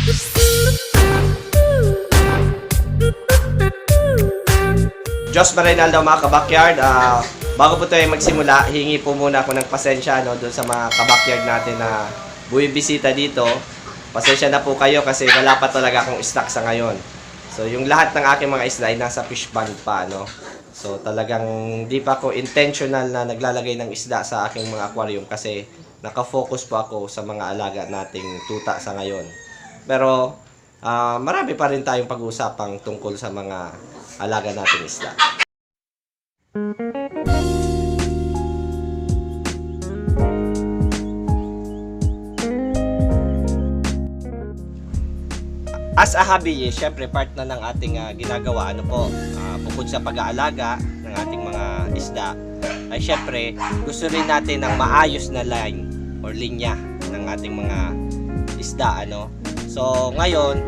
Diyos Marinaldo mga kabakyard, bago po tayo magsimula, hingi po muna ako ng pasensya doon sa mga kabakyard natin na buwibisita dito. Pasensya na po kayo kasi wala pa talaga akong stock sa ngayon. So yung lahat ng aking mga isda ay nasa fish pond pa. So talagang di pa ako intentional na naglalagay ng isda sa aking mga aquarium kasi nakafocus po ako sa mga alaga nating tuta sa ngayon. Pero marami pa rin tayong pag-uusapang tungkol sa mga alaga nating isda. As a hobby, syempre part na ng ating ginagawa, bukod sa pag-aalaga ng ating mga isda, ay syempre gusto rin natin ng maayos na line or linya ng ating mga isda, So ngayon,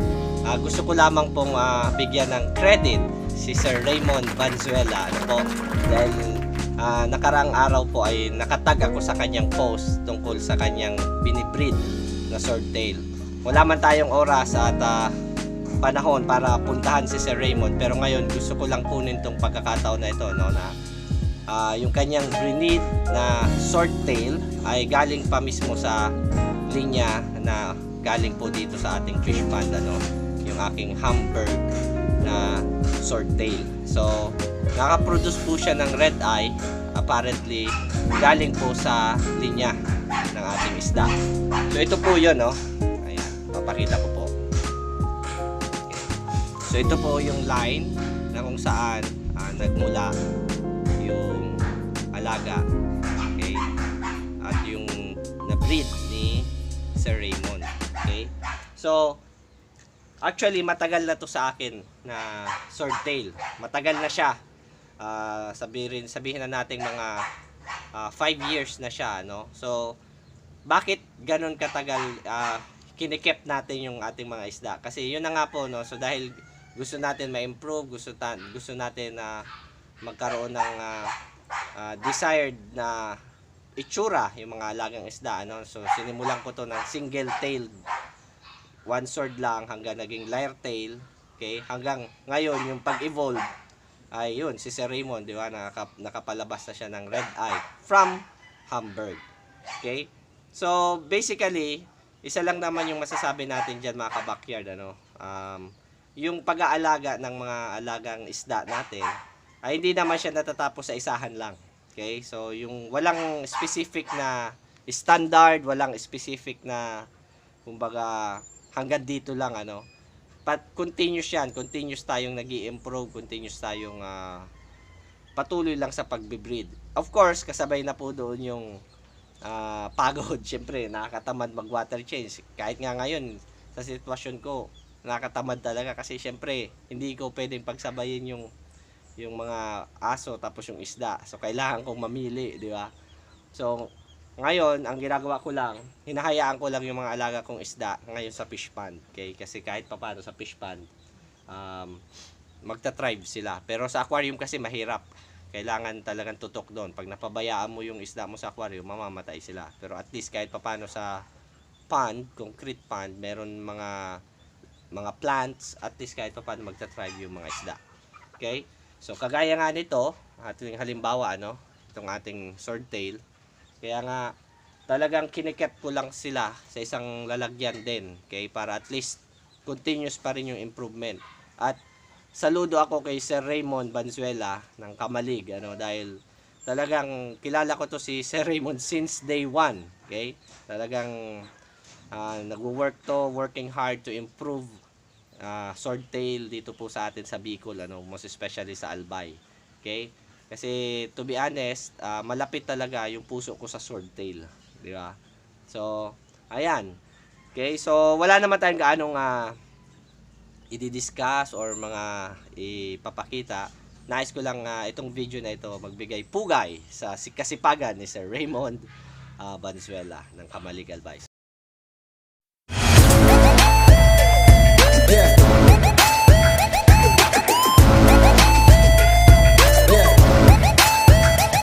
gusto ko lamang pong bigyan ng credit si Sir Raymond Valenzuela, dahil nakaraang araw po ay nakatag ako sa kanyang post tungkol sa kanyang binibreed na swordtail. Wala man tayong oras at panahon para puntahan si Sir Raymond, pero ngayon gusto ko lang kunin tong pagkakataon na ito, na yung kanyang breed na swordtail ay galing pa mismo sa linya na galing po dito sa ating fish pond, yung aking Hamburg na swordtail. So nakaproduce po siya ng red eye, apparently galing po sa linya ng ating isda. So ito po yun, ayan, papakita ko po. Okay. So ito po yung line na kung saan nagmula yung alaga, okay, at yung na-breed ni Sir Raymond. Okay, so actually matagal na to sa akin na swordtail. Matagal na siya. Sabihin na natin mga 5 years na siya, So bakit ganun katagal kinikep natin yung ating mga isda? Kasi yun na nga po, So dahil gusto natin ma-improve, gusto natin na magkaroon ng desired na itsura yung mga alagang isda, So sinimulan ko to ng single-tailed, one sword lang hanggang naging lyre tail, okay? Hanggang ngayon yung pag-evolve ay yun si Sir Raymond, di ba? Nakapalabas na siya ng red eye from Hamburg. Okay? So basically, isa lang naman yung masasabi natin diyan mga kabakyard, yung pag-aalaga ng mga alagang isda natin ay hindi naman siya natatapos sa isahan lang. Okay? So yung walang specific na standard, walang specific na kumbaga hanggang dito lang, continuous yan, continuous tayong nag-i-improve, continuous tayong patuloy lang sa pagbe-breed. Of course, kasabay na po doon yung pagod. Syempre, nakakatamad mag-water change. Kahit nga ngayon, sa sitwasyon ko, nakakatamad talaga kasi syempre, hindi ko pwedeng pagsabayin yung mga aso tapos yung isda. So, kailangan kong mamili, di ba? So, ngayon, ang ginagawa ko lang, hinahayaan ko lang yung mga alaga kong isda ngayon sa fish pond. Okay? Kasi kahit papaano sa fish pond, magta-thrive sila. Pero sa aquarium kasi mahirap. Kailangan talagang tutok doon. Pag napabayaan mo yung isda mo sa aquarium, mamamatay sila. Pero at least kahit papaano sa pond, concrete pond, meron mga plants, at least kahit papaano magta-thrive yung mga isda. Okay? So kagaya nga nito, ating halimbawa, itong ating swordtail. Kaya nga, talagang kinikep ko lang sila sa isang lalagyan din. Okay? Para at least, continuous pa rin yung improvement. At, saludo ako kay Sir Raymond Valenzuela ng Kamalig. Dahil, talagang kilala ko to si Sir Raymond since day one. Okay? Talagang, working hard to improve swordtail dito po sa atin sa Bicol. Most especially sa Albay. Okay? Kasi to be honest, malapit talaga yung puso ko sa swordtail, di ba? So, ayan. Okay, so wala naman tayong gaanong i-discuss or mga ipapakita. Nais ko lang itong video na ito magbigay pugay sa kasipagan ni Sir Raymond Valenzuela ng Kamalig Albay.